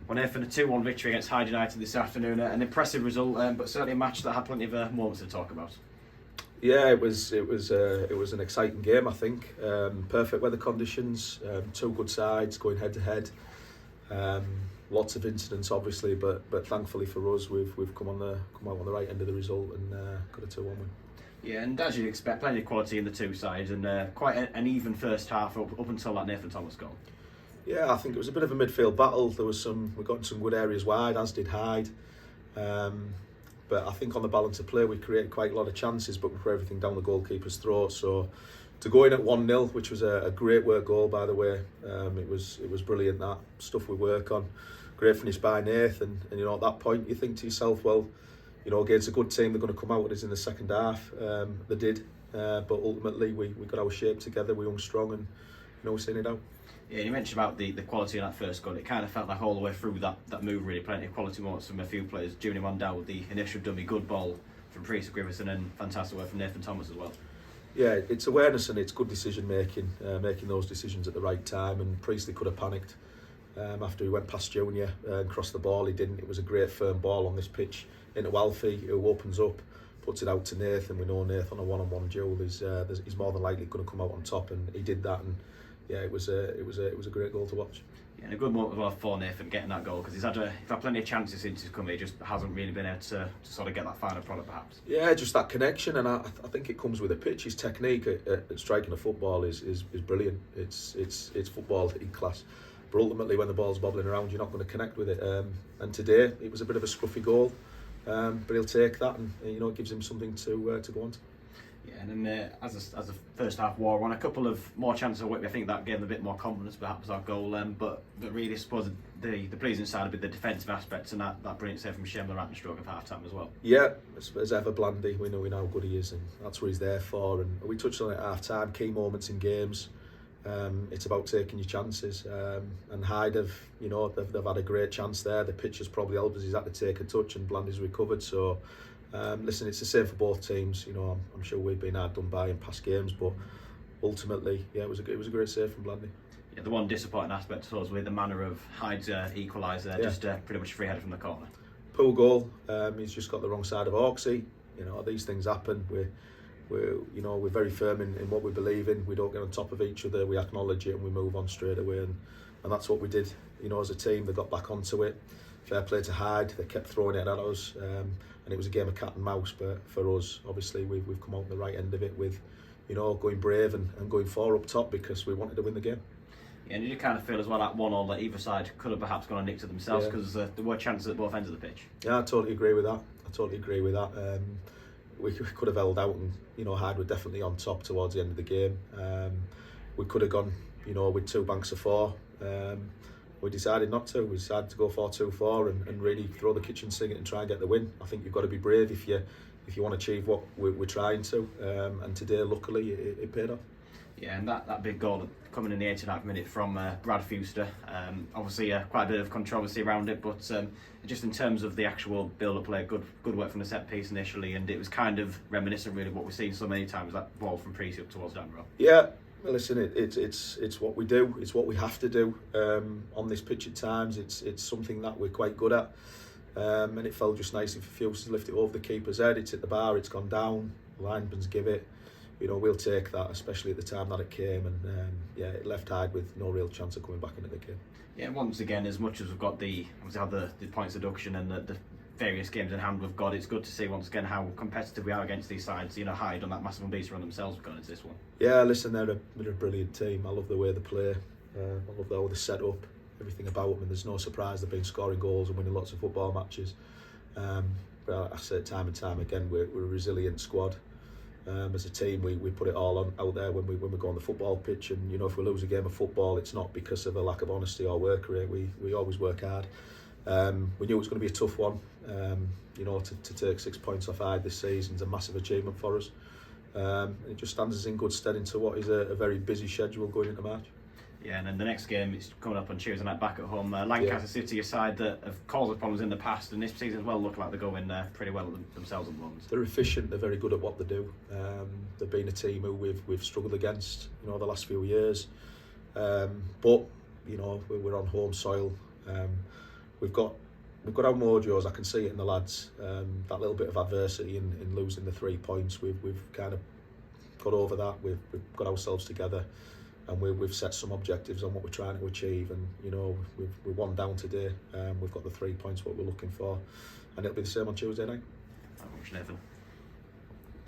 on earth, and a 2-1 victory against Hyde United this afternoon. An impressive result, but certainly a match that had plenty of moments to talk about. Yeah, it was an exciting game. I think perfect weather conditions, two good sides going head to head. Lots of incidents, obviously, but thankfully for us, we've come out on the right end of the result and got a 2-1 win. Yeah, and as you'd expect, plenty of quality in the two sides, and quite an even first half up until that Nathan Thomas goal. Yeah, I think it was a bit of a midfield battle. We got in some good areas wide, as did Hyde. But I think on the balance of play, we created quite a lot of chances, but we put everything down the goalkeeper's throat. So to go in at 1-0, which was a great work goal, by the way, it was brilliant. That stuff we work on. Great finish by Nathan, and at that point you think to yourself, well, against a good team, they're going to come out with us in the second half. They did, but ultimately we got our shape together. We hung strong, and we're seeing it out. Yeah, you mentioned about the quality in that first goal. It kind of felt like all the way through that move, really plenty of quality moments from a few players. Jimmy Mondale with the initial dummy, good ball from Priest Griverson, and fantastic work from Nathan Thomas as well. Yeah, it's awareness and it's good decision making, making those decisions at the right time. And Priestley could have panicked after he went past Junior and crossed the ball. He didn't. It was a great firm ball on this pitch into Alfie, who opens up, puts it out to Nathan. We know Nathan on a one-on-one duel he's more than likely going to come out on top, and he did that. And yeah, it was a great goal to watch. Yeah, and a good moment as well for Nathan getting that goal, because he's had plenty of chances since he's come here, just hasn't really been able to sort of get that final product perhaps. Yeah, just that connection, and I think it comes with a pitch. His technique at striking a football is brilliant. It's football in class. But ultimately, when the ball's bobbling around, you're not going to connect with it. And today, it was a bit of a scruffy goal, but he'll take that, and it gives him something to go on to. Yeah, and then as the first half wore on, a couple of more chances of Whitby, I think that gave them a bit more confidence, perhaps, our goal. But really, I suppose the pleasing side would be the defensive aspects, and that brilliant save from Shem Rattenstrok of half time as well. Yeah, as ever, Blandy, we know how good he is, and that's what he's there for. And we touched on it at half time, key moments in games. It's about taking your chances, and Hyde they've had a great chance there. The pitch has probably helped us. He's had to take a touch, and Blandy's recovered. So. Listen, it's the same for both teams. I'm sure we've been hard done by in past games, but ultimately, yeah, it was a great save from Blandy. Yeah, the one disappointing aspect to us with the manner of Hyde's equaliser, just pretty much free headed from the corner. Poor goal. He's just got the wrong side of Hawksey. These things happen. We're very firm in what we believe in. We don't get on top of each other. We acknowledge it and we move on straight away, and that's what we did. As a team, they got back onto it. Fair play to Hyde. They kept throwing it at us. And it was a game of cat and mouse, but for us, obviously, we've come out on the right end of it with, going brave and going 4 up top, because we wanted to win the game. Yeah, and you kind of feel as well that 1-1 that either side could have perhaps gone and nicked it themselves, because there were chances at both ends of the pitch. Yeah, I totally agree with that. We could have held out, and Hyde were definitely on top towards the end of the game. We could have gone, with 2 banks of 4. We decided not to. We decided to go 4-2-4 and really throw the kitchen sink and try and get the win. I think you've got to be brave if you want to achieve what we're trying to. And today, luckily, it paid off. Yeah, and that big goal coming in the 89th minute from Brad Fuster. Obviously, quite a bit of controversy around it, but just in terms of the actual build-up play, good work from the set piece initially, and it was kind of reminiscent, really, of what we've seen so many times, that ball from Priest up towards down row. Yeah. Listen, it's what we do. It's what we have to do on this pitch at times. It's something that we're quite good at, and it fell just nicely for Fuchs to lift it over the keeper's head. It's hit the bar. It's gone down. Lineman's give it. We'll take that, especially at the time that it came, and it left Hyde with no real chance of coming back into the game. Yeah, once again, as much as we've got the points deduction and the various games in hand we've got, it's good to see once again how competitive we are against these sides. Hyde on that massive unbeaten run themselves going into this one. Yeah, listen, they're a brilliant team. I love the way they play. I love how they set up, everything about them, and there's no surprise they've been scoring goals and winning lots of football matches. But I say time and time again, we're a resilient squad. As a team, we put it all out there when we go on the football pitch, and if we lose a game of football, it's not because of a lack of honesty or work rate. We always work hard. We knew it was going to be a tough one. To take 6 points off Hyde this season is a massive achievement for us. It just stands us in good stead into what is a very busy schedule going into March. Yeah, and then the next game is coming up on Tuesday night back at home. Lancaster City, a side that have caused us problems in the past, and this season as well look like they're going pretty well themselves at the moment. They're efficient. They're very good at what they do. They've been a team who we've struggled against, the last few years. But we're on home soil. we've got our mojos. I can see it in the lads. That little bit of adversity in losing the 3 points, we've kind of got over that. We've got ourselves together, and we've set some objectives on what we're trying to achieve. And you know, we're 1 down today. We've got the 3 points what we're looking for, and it'll be the same on Tuesday night. Thank you, Nathan.